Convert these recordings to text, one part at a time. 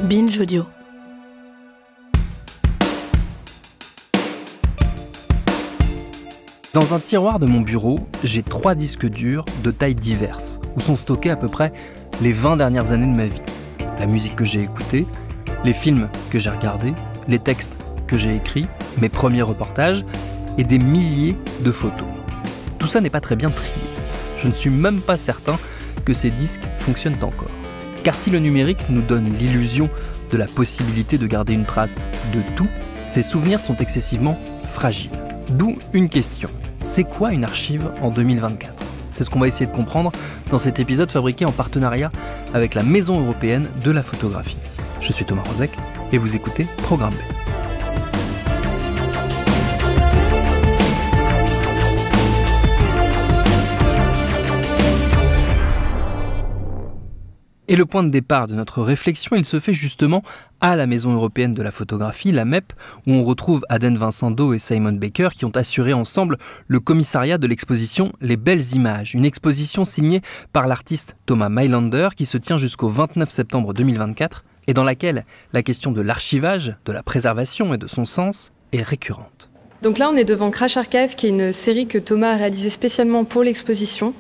Binge Audio. Dans un tiroir de mon bureau, j'ai 3 disques durs de tailles diverses, où sont stockés à peu près les 20 dernières années de ma vie. La musique que j'ai écoutée, les films que j'ai regardés, les textes que j'ai écrits, mes premiers reportages et des milliers de photos. Tout ça n'est pas très bien trié. Je ne suis même pas certain que ces disques fonctionnent encore. Car si le numérique nous donne l'illusion de la possibilité de garder une trace de tout, ces souvenirs sont excessivement fragiles. D'où une question. C'est quoi une archive en 2024 ? C'est ce qu'on va essayer de comprendre dans cet épisode fabriqué en partenariat avec la Maison européenne de la photographie. Je suis Thomas Rozek et vous écoutez Programme B. Et le point de départ de notre réflexion, il se fait justement à la Maison européenne de la photographie, la MEP, où on retrouve Aden Vincendo et Simon Baker qui ont assuré ensemble le commissariat de l'exposition Les Belles Images, une exposition signée par l'artiste Thomas Mailander qui se tient jusqu'au 29 septembre 2024 et dans laquelle la question de l'archivage, de la préservation et de son sens est récurrente. Donc là, on est devant Crash Archive, qui est une série que Thomas a réalisée spécialement pour l'exposition.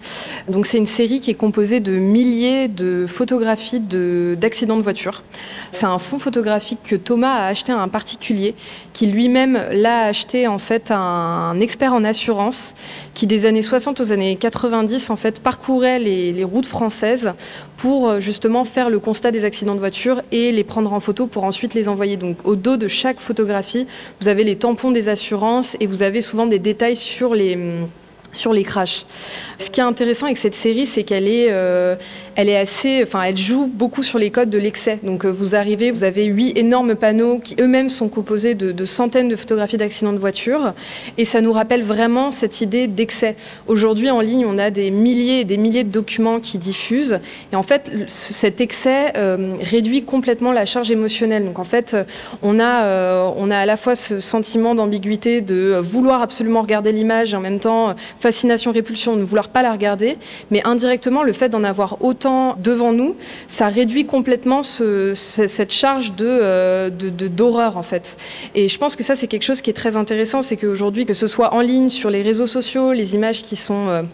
Donc c'est une série qui est composée de milliers de photographies d'accidents de voiture. C'est un fonds photographique que Thomas a acheté à un particulier, qui lui-même l'a acheté en fait à un expert en assurance, qui des années 60 aux années 90 en fait parcourait les routes françaises pour justement faire le constat des accidents de voiture et les prendre en photo pour ensuite les envoyer. Donc au dos de chaque photographie, vous avez les tampons des assurances et vous avez souvent des détails sur les crashs. Ce qui est intéressant avec cette série, c'est qu'elle est elle joue beaucoup sur les codes de l'excès. Donc vous avez 8 énormes panneaux qui eux-mêmes sont composés de centaines de photographies d'accidents de voiture, et ça nous rappelle vraiment cette idée d'excès. Aujourd'hui, en ligne, on a des milliers et des milliers de documents qui diffusent, et en fait, cet excès réduit complètement la charge émotionnelle. Donc en fait, on a à la fois ce sentiment d'ambiguïté de vouloir absolument regarder l'image et en même temps fascination, répulsion, ne vouloir pas la regarder, mais indirectement, le fait d'en avoir autant devant nous, ça réduit complètement cette charge d'horreur, en fait. Et je pense que ça, c'est quelque chose qui est très intéressant, c'est qu'aujourd'hui, que ce soit en ligne, sur les réseaux sociaux, les images qui sont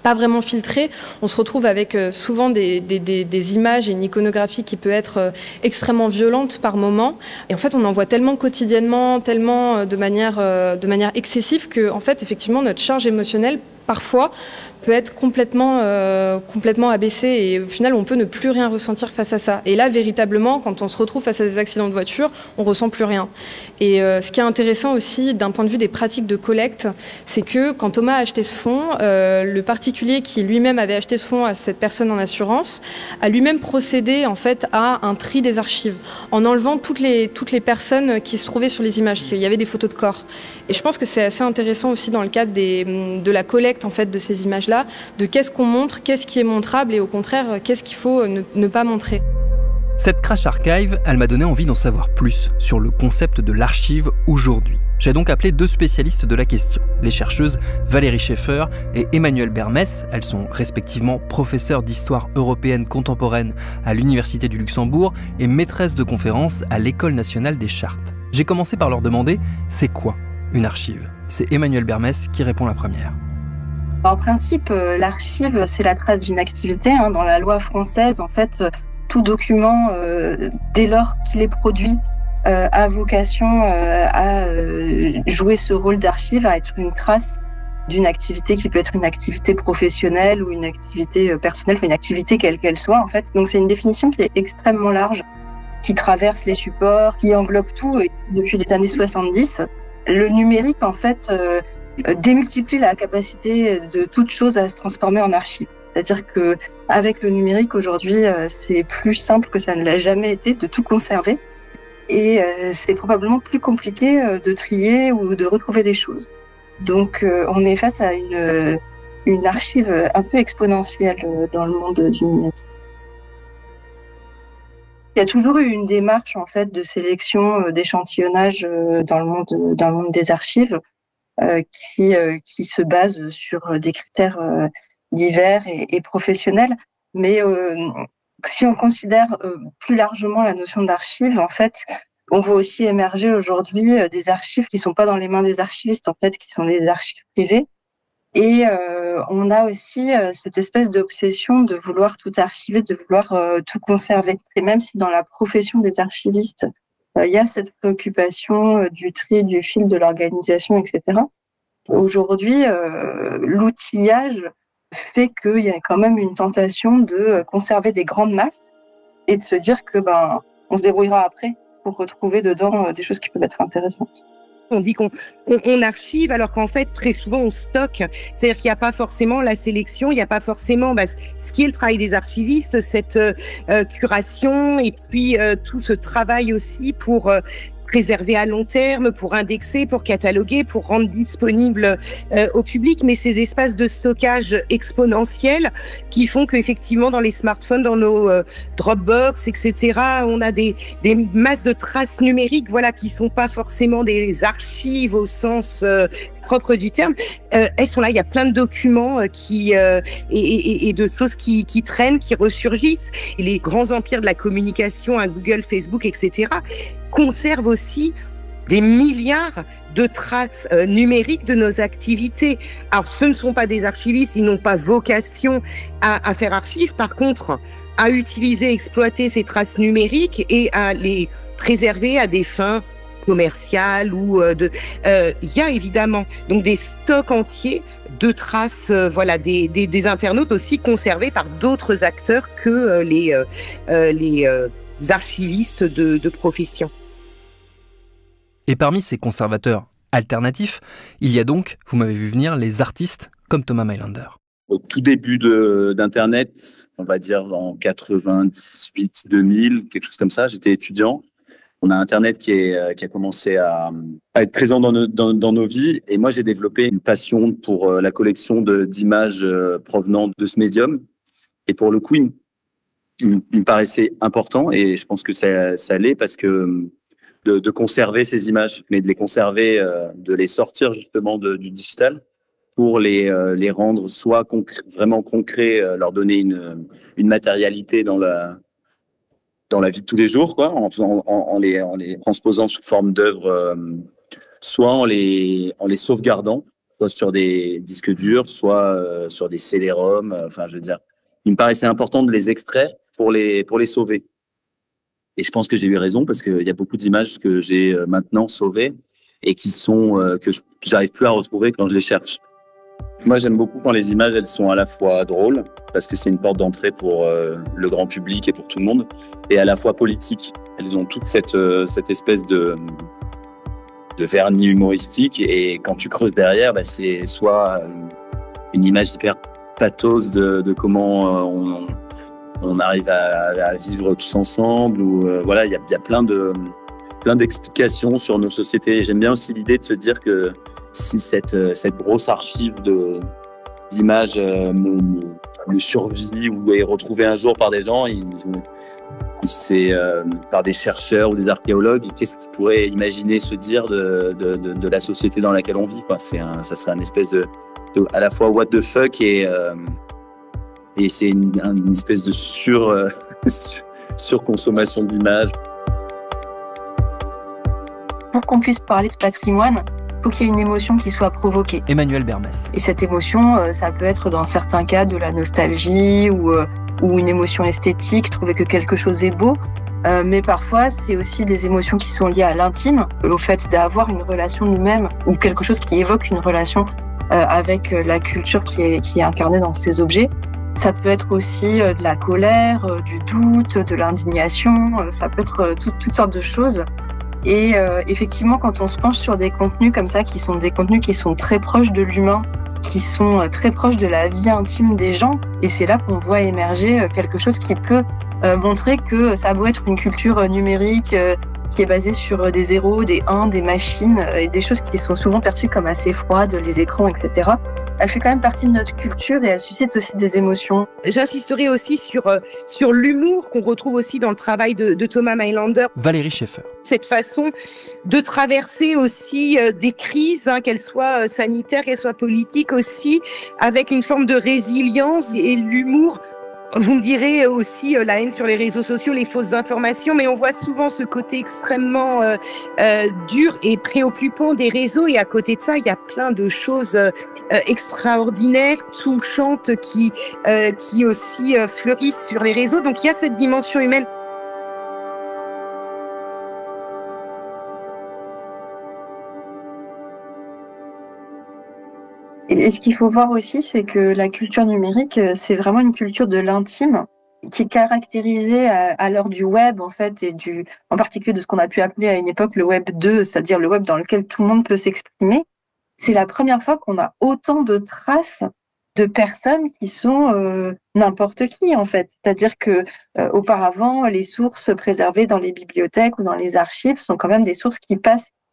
pas vraiment filtrées, on se retrouve avec souvent des images et une iconographie qui peut être extrêmement violente par moment. Et en fait, on en voit tellement quotidiennement, tellement de manière excessive que, en fait, effectivement, notre charge émotionnelle, parfois, peut être complètement abaissée, et au final on peut ne plus rien ressentir face à ça. Et là, véritablement, quand on se retrouve face à des accidents de voiture, on ressent plus rien. Et ce qui est intéressant aussi d'un point de vue des pratiques de collecte, c'est que quand Thomas a acheté ce fonds, le particulier qui lui-même avait acheté ce fonds à cette personne en assurance a lui-même procédé en fait à un tri des archives en enlevant toutes les personnes qui se trouvaient sur les images. Il y avait des photos de corps. Et je pense que c'est assez intéressant aussi dans le cadre de la collecte en fait de ces images-là, de qu'est-ce qu'on montre, qu'est-ce qui est montrable et au contraire, qu'est-ce qu'il faut ne pas montrer. Cette Crash Archive, elle m'a donné envie d'en savoir plus sur le concept de l'archive aujourd'hui. J'ai donc appelé 2 spécialistes de la question, les chercheuses Valérie Schaeffer et Emmanuelle Bermès. Elles sont respectivement professeurs d'histoire européenne contemporaine à l'Université du Luxembourg et maîtresses de conférences à l'École nationale des chartes. J'ai commencé par leur demander, c'est quoi une archive ? C'est Emmanuelle Bermès qui répond la première. En principe, l'archive, c'est la trace d'une activité. Dans la loi française, en fait, tout document, dès lors qu'il est produit, a vocation à jouer ce rôle d'archive, à être une trace d'une activité qui peut être une activité professionnelle ou une activité personnelle, enfin une activité quelle qu'elle soit, en fait. Donc c'est une définition qui est extrêmement large, qui traverse les supports, qui englobe tout. Et depuis les années 70, le numérique, en fait, démultiplie la capacité de toute chose à se transformer en archive. C'est-à-dire que avec le numérique aujourd'hui, c'est plus simple que ça ne l'a jamais été de tout conserver, et c'est probablement plus compliqué de trier ou de retrouver des choses. Donc on est face à une archive un peu exponentielle dans le monde du numérique. Il y a toujours eu une démarche en fait de sélection, d'échantillonnage dans le monde des archives. Qui se base sur des critères divers et professionnels. Mais Si on considère plus largement la notion d'archive, en fait, on voit aussi émerger aujourd'hui des archives qui sont pas dans les mains des archivistes, en fait, qui sont des archives privées. Et on a aussi cette espèce d'obsession de vouloir tout archiver, de vouloir tout conserver. Et même si dans la profession des archivistes, il y a cette préoccupation du tri, du fil, de l'organisation, etc. Aujourd'hui, l'outillage fait qu'il y a quand même une tentation de conserver des grandes masses et de se dire que on se débrouillera après pour retrouver dedans des choses qui peuvent être intéressantes. On dit qu'on archive alors qu'en fait, très souvent, on stocke. C'est-à-dire qu'il n'y a pas forcément la sélection, il n'y a pas forcément ce qui est le travail des archivistes, cette curation et puis tout ce travail aussi pour préserver à long terme, pour indexer, pour cataloguer, pour rendre disponible au public, mais ces espaces de stockage exponentiels qui font qu'effectivement dans les smartphones, dans nos Dropbox, etc., on a des masses de traces numériques, voilà, qui sont pas forcément des archives au sens propre du terme. Elles sont là, il y a plein de documents et de choses qui traînent, qui ressurgissent. Et les grands empires de la communication, Google, Facebook, etc., conservent aussi des milliards de traces numériques de nos activités. Alors, ce ne sont pas des archivistes, ils n'ont pas vocation à faire archive. Par contre, à utiliser, exploiter ces traces numériques et à les préserver à des fins commerciales ou il y a évidemment donc des stocks entiers de traces, voilà, des internautes aussi conservés par d'autres acteurs que les archivistes de profession. Et parmi ces conservateurs alternatifs, il y a donc, vous m'avez vu venir, les artistes comme Thomas Mailander. Au tout début d'Internet, on va dire en 98-2000, quelque chose comme ça, j'étais étudiant. On a Internet qui a commencé à être présent dans nos vies. Et moi, j'ai développé une passion pour la collection d'images provenant de ce médium. Et pour le coup, il me paraissait important, et je pense que ça l'est, parce que de conserver ces images, mais de les conserver, de les sortir justement du digital pour les rendre soit vraiment concrets, leur donner une matérialité dans la vie de tous les jours, quoi, en les transposant sous forme d'œuvres, soit en les sauvegardant, soit sur des disques durs, soit sur des CD-ROM. Enfin, je veux dire, il me paraissait important de les extraire pour les sauver. Et je pense que j'ai eu raison, parce qu'il y a beaucoup d'images que j'ai maintenant sauvées et qui sont que j'arrive plus à retrouver quand je les cherche. Moi, j'aime beaucoup quand les images, elles sont à la fois drôles, parce que c'est une porte d'entrée pour le grand public et pour tout le monde, et à la fois politique. Elles ont toute cette espèce de vernis humoristique, et quand tu creuses derrière, c'est soit une image hyper pathos de comment on arrive à vivre tous ensemble, ou voilà, il y a plein d'explications sur nos sociétés. Et j'aime bien aussi l'idée de se dire que si cette grosse archive d'images me survit ou est retrouvée un jour par des gens, c'est par des chercheurs ou des archéologues, qu'est-ce qu'ils pourraient imaginer se dire de la société dans laquelle on vit, quoi. Ça serait une espèce de à la fois what the fuck et c'est une espèce de surconsommation d'images. Pour qu'on puisse parler de patrimoine, il faut qu'il y ait une émotion qui soit provoquée. Emmanuel Bermès. Et cette émotion, ça peut être dans certains cas de la nostalgie ou une émotion esthétique, trouver que quelque chose est beau. Mais parfois, c'est aussi des émotions qui sont liées à l'intime, au fait d'avoir une relation nous-mêmes ou quelque chose qui évoque une relation avec la culture qui est incarnée dans ces objets. Ça peut être aussi de la colère, du doute, de l'indignation, ça peut être toutes sortes de choses. Et effectivement, quand on se penche sur des contenus comme ça, qui sont des contenus qui sont très proches de l'humain, qui sont très proches de la vie intime des gens, et c'est là qu'on voit émerger quelque chose qui peut montrer que ça doit être une culture numérique qui est basée sur des zéros, des 1, des machines, et des choses qui sont souvent perçues comme assez froides, les écrans, etc. Elle fait quand même partie de notre culture et elle suscite aussi des émotions. J'insisterai aussi sur l'humour qu'on retrouve aussi dans le travail de Thomas Mailander. Valérie Schaeffer. Cette façon de traverser aussi des crises, qu'elles soient sanitaires, qu'elles soient politiques aussi, avec une forme de résilience, et l'humour Vous me direz aussi la haine sur les réseaux sociaux, les fausses informations, mais on voit souvent ce côté extrêmement dur et préoccupant des réseaux. Et à côté de ça, il y a plein de choses extraordinaires, touchantes qui aussi fleurissent sur les réseaux. Donc il y a cette dimension humaine. Et ce qu'il faut voir aussi, c'est que la culture numérique, c'est vraiment une culture de l'intime qui est caractérisée à l'heure du web, en fait, et en particulier de ce qu'on a pu appeler à une époque le web 2, c'est-à-dire le web dans lequel tout le monde peut s'exprimer. C'est la première fois qu'on a autant de traces de personnes qui sont n'importe qui, en fait. C'est-à-dire que auparavant, les sources préservées dans les bibliothèques ou dans les archives sont quand même des sources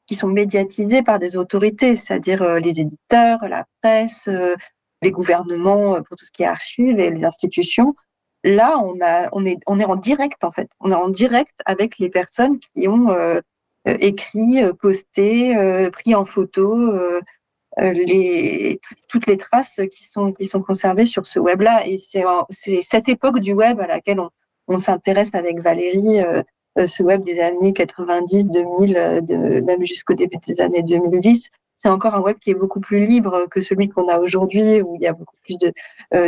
qui sont médiatisées par des autorités, c'est-à-dire les éditeurs, la presse, les gouvernements pour tout ce qui est archives et les institutions. Là, on est en direct, en fait. On est en direct avec les personnes qui ont écrit, posté, pris en photo toutes les traces qui sont conservées sur ce web-là. Et c'est cette époque du web à laquelle on s'intéresse avec Valérie, ce web des années 90, 2000, même jusqu'au début des années 2010. C'est encore un web qui est beaucoup plus libre que celui qu'on a aujourd'hui, où il y a beaucoup plus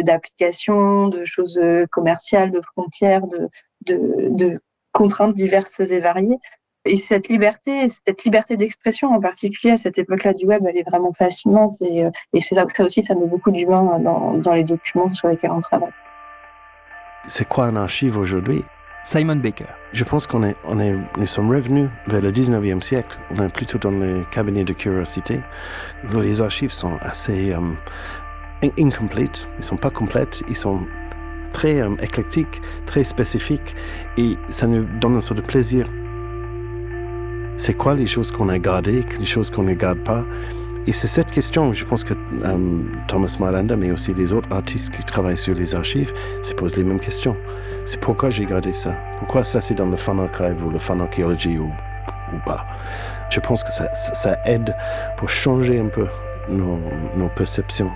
d'applications, de choses commerciales, de frontières, de contraintes diverses et variées. Et cette liberté d'expression, en particulier à cette époque-là du web, elle est vraiment fascinante. Et c'est là que ça aussi, ça met beaucoup d'humain dans les documents sur lesquels on travaille. C'est quoi un archive aujourd'hui? Simon Baker. Je pense nous sommes revenus vers le 19e siècle. On est plutôt dans les cabinets de curiosité. Les archives sont assez incomplete. Ils sont pas complètes. Ils sont très éclectiques, très spécifiques. Et ça nous donne une sorte de plaisir. C'est quoi les choses qu'on a gardées, les choses qu'on ne garde pas? Et c'est cette question, je pense que Thomas Mailander, mais aussi les autres artistes qui travaillent sur les archives, se posent les mêmes questions. C'est pourquoi j'ai gardé ça. Pourquoi ça c'est dans le Fun Archive ou le Fun Archaeology ou pas. Je pense que ça aide pour changer un peu nos perceptions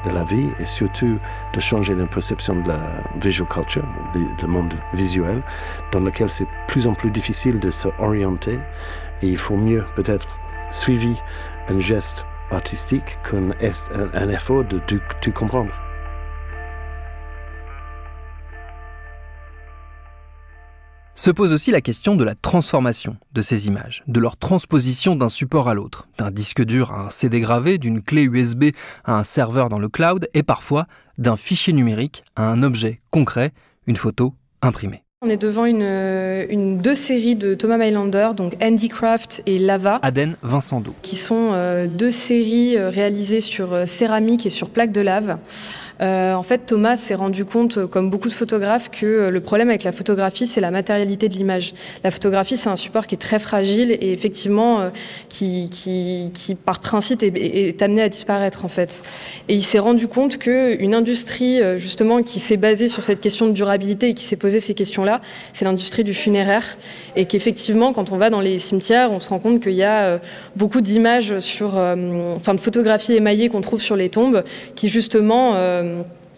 de la vie et surtout de changer la perception de la visual culture, le monde visuel, dans lequel c'est plus en plus difficile de s'orienter et il faut mieux peut-être suivre un geste artistique qu'un effort de tout comprendre. Se pose aussi la question de la transformation de ces images, de leur transposition d'un support à l'autre, d'un disque dur à un CD gravé, d'une clé USB à un serveur dans le cloud et parfois d'un fichier numérique à un objet concret, une photo imprimée. On est devant deux séries de Thomas Mailander, donc Handicraft et Lava. Aden Vincendo. Qui sont deux séries réalisées sur céramique et sur plaque de lave. En fait, Thomas s'est rendu compte, comme beaucoup de photographes, que le problème avec la photographie, c'est la matérialité de l'image. La photographie, c'est un support qui est très fragile et effectivement, qui par principe, est amené à disparaître, en fait. Et il s'est rendu compte qu'une industrie, justement, qui s'est basée sur cette question de durabilité et qui s'est posé ces questions-là, c'est l'industrie du funéraire. Et qu'effectivement, quand on va dans les cimetières, on se rend compte qu'il y a beaucoup d'images de photographies émaillées qu'on trouve sur les tombes, qui justement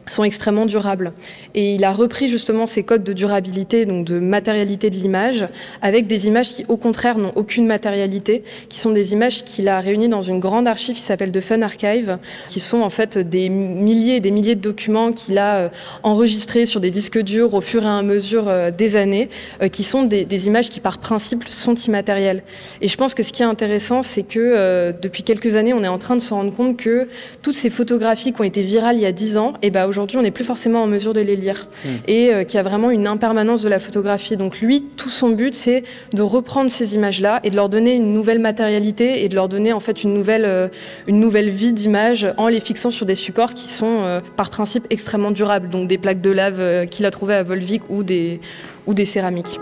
sont extrêmement durables. Et il a repris justement ces codes de durabilité, donc de matérialité de l'image, avec des images qui, au contraire, n'ont aucune matérialité, qui sont des images qu'il a réunies dans une grande archive qui s'appelle The Fun Archive, qui sont en fait des milliers et des milliers de documents qu'il a enregistrés sur des disques durs au fur et à mesure des années, qui sont des images qui, par principe, sont immatérielles. Et je pense que ce qui est intéressant, c'est que depuis quelques années, on est en train de se rendre compte que toutes ces photographies qui ont été virales il y a 10 ans, aujourd'hui, on n'est plus forcément en mesure de les lire et qu'il y a vraiment une impermanence de la photographie. Donc lui, tout son but, c'est de reprendre ces images-là et de leur donner une nouvelle matérialité et de leur donner en fait une nouvelle vie d'image en les fixant sur des supports qui sont par principe extrêmement durables, donc des plaques de lave qu'il a trouvées à Volvic ou des céramiques.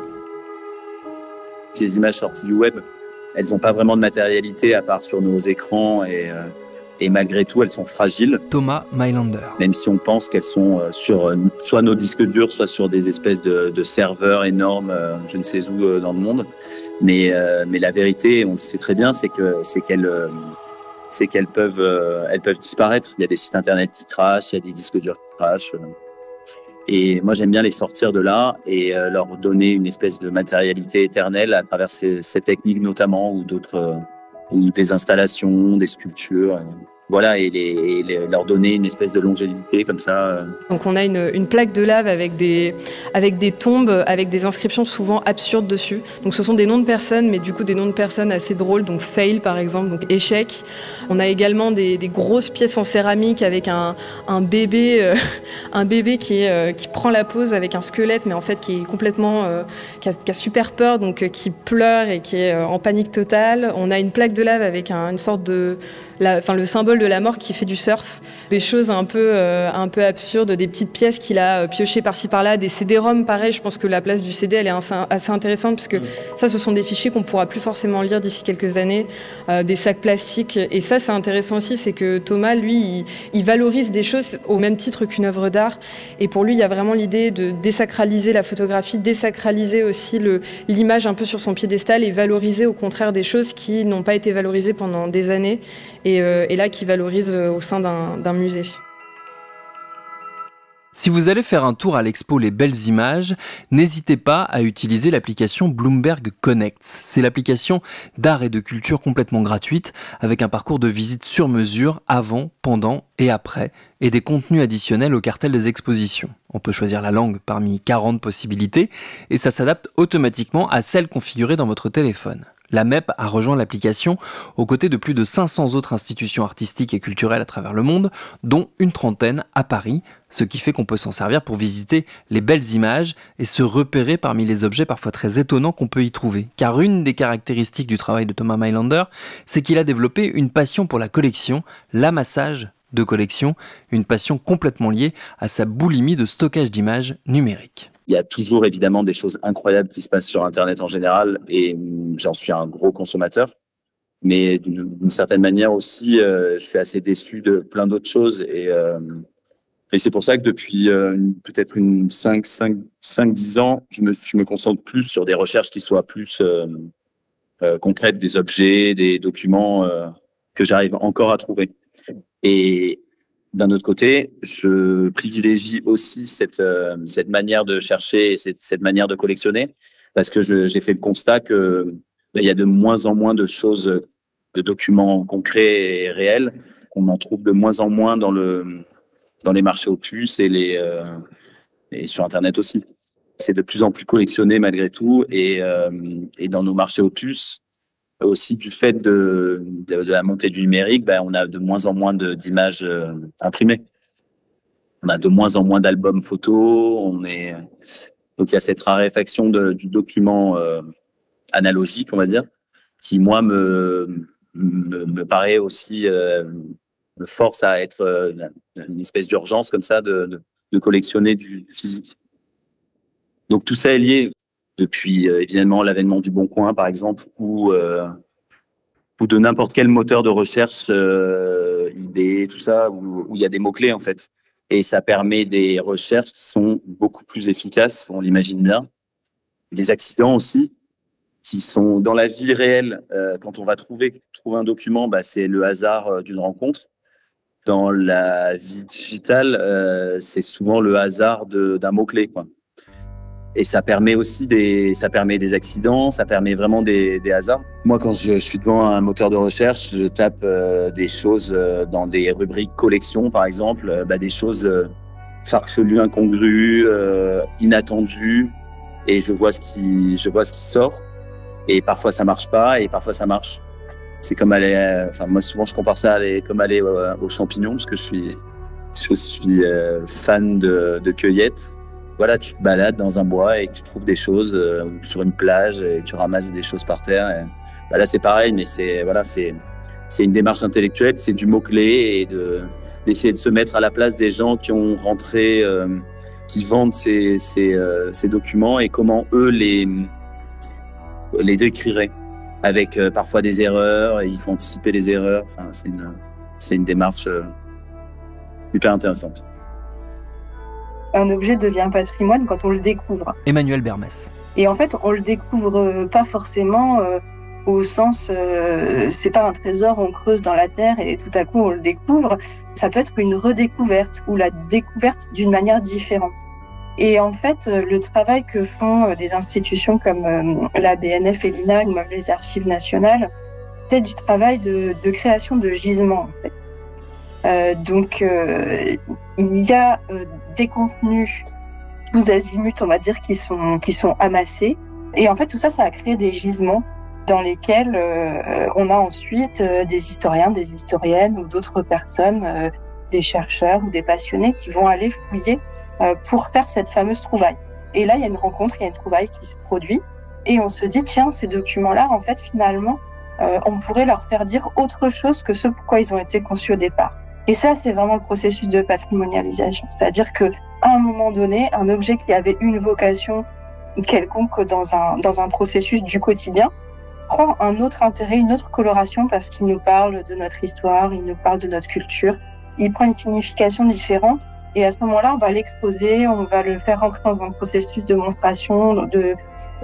Ces images sorties du web, elles n'ont pas vraiment de matérialité à part sur nos écrans et malgré tout, elles sont fragiles. Thomas Mailander. Même si on pense qu'elles sont sur soit nos disques durs, soit sur des espèces de serveurs énormes, je ne sais où dans le monde. Mais la vérité, on le sait très bien, c'est qu'elles peuvent disparaître. Il y a des sites internet qui crashent, il y a des disques durs qui crashent. Et moi, j'aime bien les sortir de là et leur donner une espèce de matérialité éternelle à travers ces techniques notamment ou d'autres, ou des installations, des sculptures. Voilà, et leur donner une espèce de longévité comme ça. Donc on a une plaque de lave avec des tombes, avec des inscriptions souvent absurdes dessus. Donc ce sont des noms de personnes, mais du coup des noms de personnes assez drôles, donc fail par exemple, donc échec. On a également des grosses pièces en céramique avec un bébé qui prend la pose avec un squelette, mais en fait qui est complètement, qui a super peur, donc qui pleure et qui est en panique totale. On a une plaque de lave avec une sorte de le symbole de la mort qui fait du surf, des choses un peu absurdes, des petites pièces qu'il a piochées par-ci par-là, des CD-ROM pareil. Je pense que la place du CD elle est assez intéressante parce que ça ce sont des fichiers qu'on pourra plus forcément lire d'ici quelques années, des sacs plastiques. Et ça c'est intéressant aussi, c'est que Thomas lui il valorise des choses au même titre qu'une œuvre d'art. Et pour lui il y a vraiment l'idée de désacraliser la photographie, désacraliser aussi l'image un peu sur son piédestal et valoriser au contraire des choses qui n'ont pas été valorisées pendant des années. Et là qui valorise au sein d'un musée. Si vous allez faire un tour à l'expo Les Belles Images, n'hésitez pas à utiliser l'application Bloomberg Connect. C'est l'application d'art et de culture complètement gratuite, avec un parcours de visite sur mesure avant, pendant et après, et des contenus additionnels au cartel des expositions. On peut choisir la langue parmi 40 possibilités, et ça s'adapte automatiquement à celle configurée dans votre téléphone. La MEP a rejoint l'application aux côtés de plus de 500 autres institutions artistiques et culturelles à travers le monde, dont une trentaine à Paris, ce qui fait qu'on peut s'en servir pour visiter les belles images et se repérer parmi les objets parfois très étonnants qu'on peut y trouver. Car une des caractéristiques du travail de Thomas Mailander, c'est qu'il a développé une passion pour la collection, l'amassage de collection, une passion complètement liée à sa boulimie de stockage d'images numériques. Il y a toujours évidemment des choses incroyables qui se passent sur Internet en général et j'en suis un gros consommateur. Mais d'une certaine manière aussi, je suis assez déçu de plein d'autres choses et c'est pour ça que depuis peut-être 5-10 ans, je me concentre plus sur des recherches qui soient plus concrètes, des objets, des documents que j'arrive encore à trouver. Et d'un autre côté, je privilégie aussi cette manière de chercher, cette manière de collectionner, parce que j'ai fait le constat que il y a de moins en moins de choses, de documents concrets et réels. On en trouve de moins en moins dans les marchés aux puces et sur Internet aussi. C'est de plus en plus collectionné malgré tout, et dans nos marchés aux puces, aussi du fait de la montée du numérique, on a de moins en moins d'images imprimées. On a de moins en moins d'albums photos. Donc il y a cette raréfaction du document analogique, on va dire, qui moi me paraît aussi me force à être une espèce d'urgence comme ça de collectionner du physique. Donc tout ça est lié. Depuis évidemment l'avènement du Bon Coin, par exemple, ou de n'importe quel moteur de recherche, eBay, tout ça, où il y a des mots-clés, en fait. Et ça permet des recherches qui sont beaucoup plus efficaces, on l'imagine bien. Des accidents aussi, qui sont dans la vie réelle. Quand on va trouver un document, c'est le hasard d'une rencontre. Dans la vie digitale, c'est souvent le hasard d'un mot-clé, quoi. Et ça permet aussi des accidents, ça permet vraiment des hasards. Moi, quand je suis devant un moteur de recherche, je tape des choses dans des rubriques collection, par exemple, des choses farfelues, incongrues, inattendues, et je vois ce qui sort. Et parfois ça marche pas, et parfois ça marche. C'est comme aller, moi souvent je compare ça comme aller aux champignons, parce que je suis fan de cueillette. Voilà, tu te balades dans un bois et tu trouves des choses sur une plage et tu ramasses des choses par terre. Et, là, c'est pareil, mais c'est une démarche intellectuelle, c'est du mot-clé et d'essayer de se mettre à la place des gens qui ont rentré, qui vendent ces documents et comment eux les décriraient avec parfois des erreurs. Et il faut anticiper les erreurs. Enfin, c'est une démarche hyper intéressante. Un objet devient patrimoine quand on le découvre. Emmanuel Bermès. Et en fait, on le découvre pas forcément au sens, c'est pas un trésor, on creuse dans la terre et tout à coup on le découvre. Ça peut être une redécouverte ou la découverte d'une manière différente. Et en fait, le travail que font des institutions comme la BNF et l'INAG, ou même les Archives nationales, c'est du travail de création de gisements, en fait. Donc, il y a des contenus tous azimuts, on va dire, qui sont amassés. Et en fait, tout ça, ça a créé des gisements dans lesquels on a ensuite des historiens, des historiennes ou d'autres personnes, des chercheurs ou des passionnés qui vont aller fouiller pour faire cette fameuse trouvaille. Et là, il y a une rencontre, il y a une trouvaille qui se produit. Et on se dit, tiens, ces documents-là, en fait, finalement, on pourrait leur faire dire autre chose que ce pourquoi ils ont été conçus au départ. Et ça, c'est vraiment le processus de patrimonialisation. C'est-à-dire que, à un moment donné, un objet qui avait une vocation quelconque dans un processus du quotidien prend un autre intérêt, une autre coloration parce qu'il nous parle de notre histoire, il nous parle de notre culture. Il prend une signification différente et à ce moment-là, on va l'exposer, on va le faire rentrer dans un processus de monstration,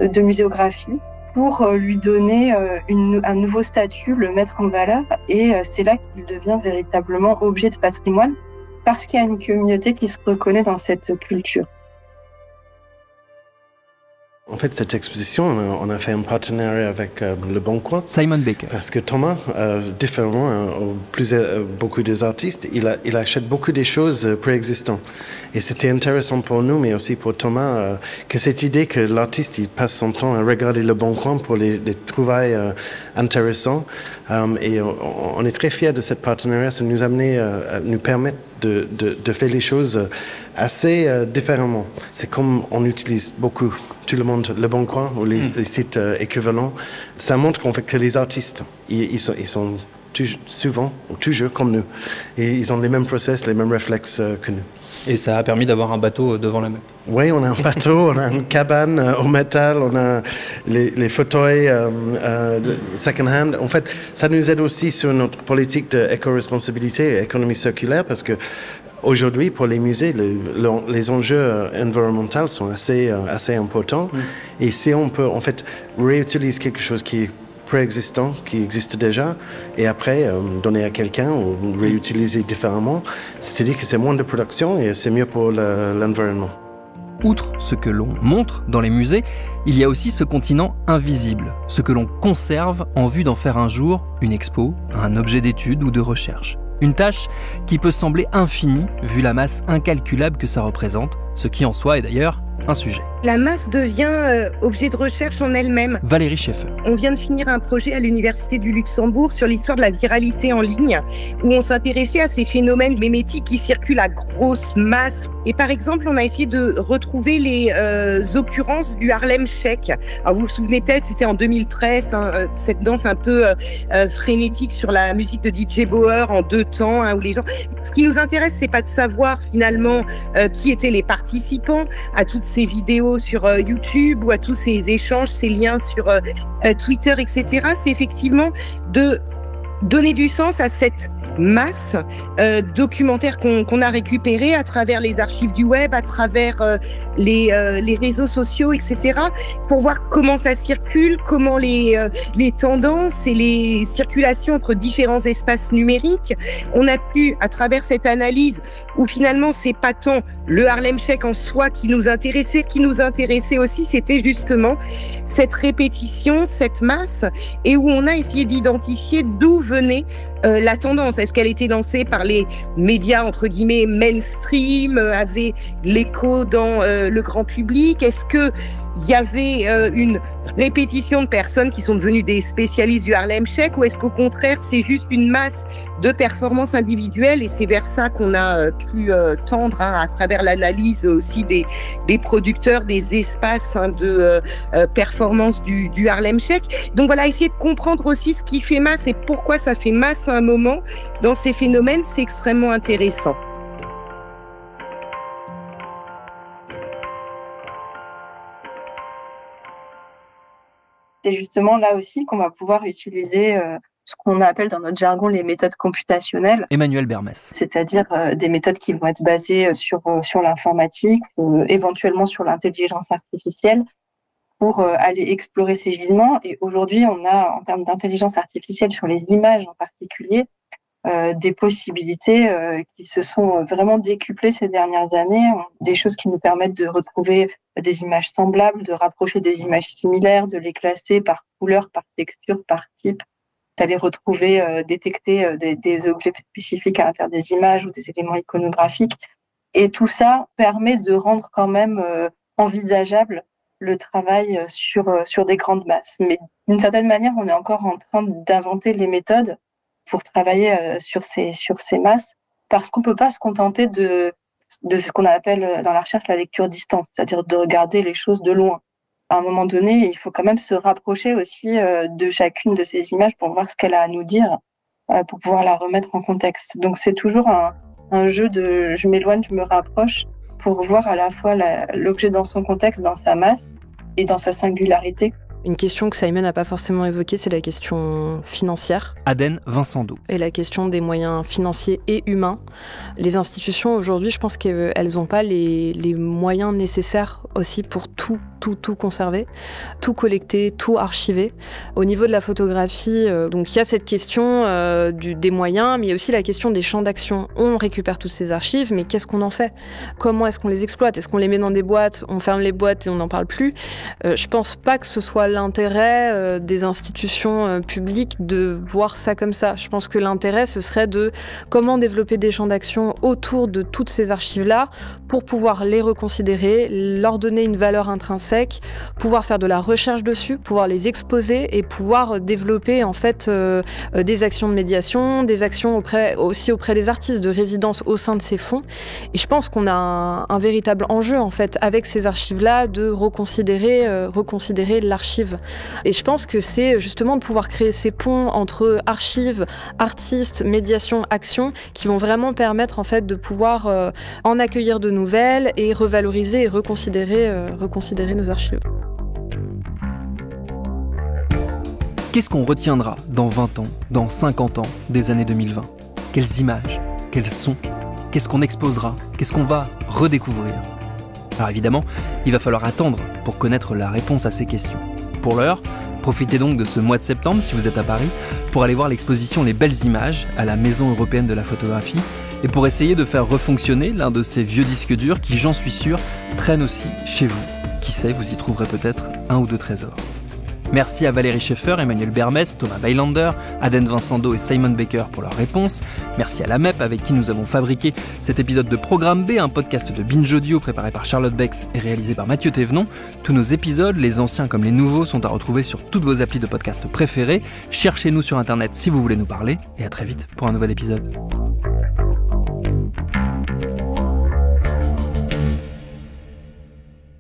de muséographie pour lui donner un nouveau statut, le mettre en valeur et c'est là qu'il devient véritablement objet de patrimoine parce qu'il y a une communauté qui se reconnaît dans cette culture. En fait, cette exposition, on a fait un partenariat avec Le Bon Coin. Simon Baker. Parce que Thomas, différemment beaucoup des artistes, il achète beaucoup des choses préexistantes. Et c'était intéressant pour nous, mais aussi pour Thomas, que cette idée que l'artiste il passe son temps à regarder Le Bon Coin pour les trouvailles intéressantes. Et on est très fiers de cette partenariat. Ça nous a amené à nous permettre de faire les choses assez différemment. C'est comme on utilise beaucoup tout le monde Le Bon Coin ou les sites équivalents. Ça montre qu'en fait que les artistes, ils sont souvent ou toujours comme nous. Et ils ont les mêmes process, les mêmes réflexes que nous. Et ça a permis d'avoir un bateau devant la mer. Oui, on a un bateau, on a une cabane en métal, on a les fauteuils second-hand. En fait, ça nous aide aussi sur notre politique d'éco-responsabilité et économie circulaire parce que aujourd'hui, pour les musées, les enjeux environnementaux sont assez importants. Et si on peut, en fait, réutiliser quelque chose qui est préexistant, qui existe déjà, et après donner à quelqu'un ou réutiliser différemment, c'est-à-dire que c'est moins de production et c'est mieux pour l'environnement. Outre ce que l'on montre dans les musées, il y a aussi ce continent invisible, ce que l'on conserve en vue d'en faire un jour une expo, un objet d'étude ou de recherche. Une tâche qui peut sembler infinie vu la masse incalculable que ça représente, ce qui en soi est d'ailleurs un sujet. La masse devient objet de recherche en elle-même. Valérie Schaeffer. On vient de finir un projet à l'Université du Luxembourg sur l'histoire de la viralité en ligne, où on s'intéressait à ces phénomènes mémétiques qui circulent à grosse masse. Et par exemple, on a essayé de retrouver les occurrences du Harlem Shake. Alors vous vous souvenez peut-être, c'était en 2013, cette danse un peu frénétique sur la musique de DJ Bauer en 2 temps, où les gens... Ce qui nous intéresse, c'est pas de savoir finalement qui étaient les participants à toutes ces vidéos sur YouTube ou à tous ces échanges, ces liens sur Twitter, etc. C'est effectivement de donner du sens à cette masse documentaire qu'on a récupéré à travers les archives du web, à travers les réseaux sociaux, etc. pour voir comment ça circule, comment les tendances et les circulations entre différents espaces numériques. On a pu, à travers cette analyse, où finalement c'est pas tant le Harlem Shake en soi qui nous intéressait, ce qui nous intéressait aussi, c'était justement cette répétition, cette masse, et où on a essayé d'identifier d'où venait la tendance. Est-ce qu'elle était lancée par les médias, entre guillemets, mainstream, avait l'écho dans le grand public? Est-ce que il y avait une répétition de personnes qui sont devenues des spécialistes du Harlem Shake, ou est-ce qu'au contraire, c'est juste une masse de performances individuelles? Et c'est vers ça qu'on a pu tendre à travers l'analyse aussi des producteurs, des espaces de performance du Harlem Shake. Donc voilà, essayer de comprendre aussi ce qui fait masse et pourquoi ça fait masse à un moment dans ces phénomènes, c'est extrêmement intéressant. C'est justement là aussi qu'on va pouvoir utiliser ce qu'on appelle dans notre jargon les méthodes computationnelles. Emmanuel Bermès. C'est-à-dire des méthodes qui vont être basées sur l'informatique ou éventuellement sur l'intelligence artificielle pour aller explorer ces gisements. Et aujourd'hui, on a, en termes d'intelligence artificielle sur les images en particulier, des possibilités qui se sont vraiment décuplées ces dernières années, des choses qui nous permettent de retrouver des images semblables, de rapprocher des images similaires, de les classer par couleur, par texture, par type, d'aller retrouver, détecter des objets spécifiques à l'intérieur des images ou des éléments iconographiques. Et tout ça permet de rendre quand même envisageable le travail sur des grandes masses. Mais d'une certaine manière, on est encore en train d'inventer les méthodes pour travailler sur ces masses, parce qu'on peut pas se contenter de ce qu'on appelle dans la recherche la lecture distante, c'est-à-dire de regarder les choses de loin. À un moment donné, il faut quand même se rapprocher aussi de chacune de ces images pour voir ce qu'elle a à nous dire, pour pouvoir la remettre en contexte. Donc c'est toujours un jeu de je m'éloigne, je me rapproche, pour voir à la fois l'objet dans son contexte, dans sa masse et dans sa singularité. Une question que Simon n'a pas forcément évoquée, c'est la question financière. Aden Vincendo. Et la question des moyens financiers et humains. Les institutions, aujourd'hui, je pense qu'elles n'ont pas les moyens nécessaires aussi pour tout conserver, tout collecter, tout archiver. Au niveau de la photographie, donc il y a cette question des moyens, mais il y a aussi la question des champs d'action. On récupère toutes ces archives, mais qu'est-ce qu'on en fait ? Comment est-ce qu'on les exploite ? Est-ce qu'on les met dans des boîtes ? On ferme les boîtes et on n'en parle plus ? Je pense pas que ce soit l'intérêt des institutions publiques de voir ça comme ça. Je pense que l'intérêt, ce serait de comment développer des champs d'action autour de toutes ces archives-là pour pouvoir les reconsidérer, leur donner une valeur intrinsèque, pouvoir faire de la recherche dessus, pouvoir les exposer et pouvoir développer en fait des actions de médiation, des actions auprès des artistes, de résidence au sein de ces fonds. Et je pense qu'on a un véritable enjeu en fait avec ces archives-là de reconsidérer l'archive. Et je pense que c'est justement de pouvoir créer ces ponts entre archives, artistes, médiation, action qui vont vraiment permettre en fait de pouvoir en accueillir de nouvelles et revaloriser et reconsidérer nos archives. Qu'est-ce qu'on retiendra dans 20 ans, dans 50 ans des années 2020 ? Quelles images ? Quels sons ? Qu'est-ce qu'on exposera ? Qu'est-ce qu'on va redécouvrir ? Alors évidemment, il va falloir attendre pour connaître la réponse à ces questions. Pour l'heure, profitez donc de ce mois de septembre, si vous êtes à Paris, pour aller voir l'exposition Les Belles Images à la Maison européenne de la photographie et pour essayer de faire refonctionner l'un de ces vieux disques durs qui, j'en suis sûr, traînent aussi chez vous. Qui sait, vous y trouverez peut-être un ou deux trésors. Merci à Valérie Schaeffer, Emmanuel Bermès, Thomas Weilander, Aden Vincendo et Simon Baker pour leurs réponses. Merci à la MEP avec qui nous avons fabriqué cet épisode de Programme B, un podcast de Binge Audio préparé par Charlotte Bex et réalisé par Mathieu Thévenon. Tous nos épisodes, les anciens comme les nouveaux, sont à retrouver sur toutes vos applis de podcast préférées. Cherchez-nous sur Internet si vous voulez nous parler et à très vite pour un nouvel épisode.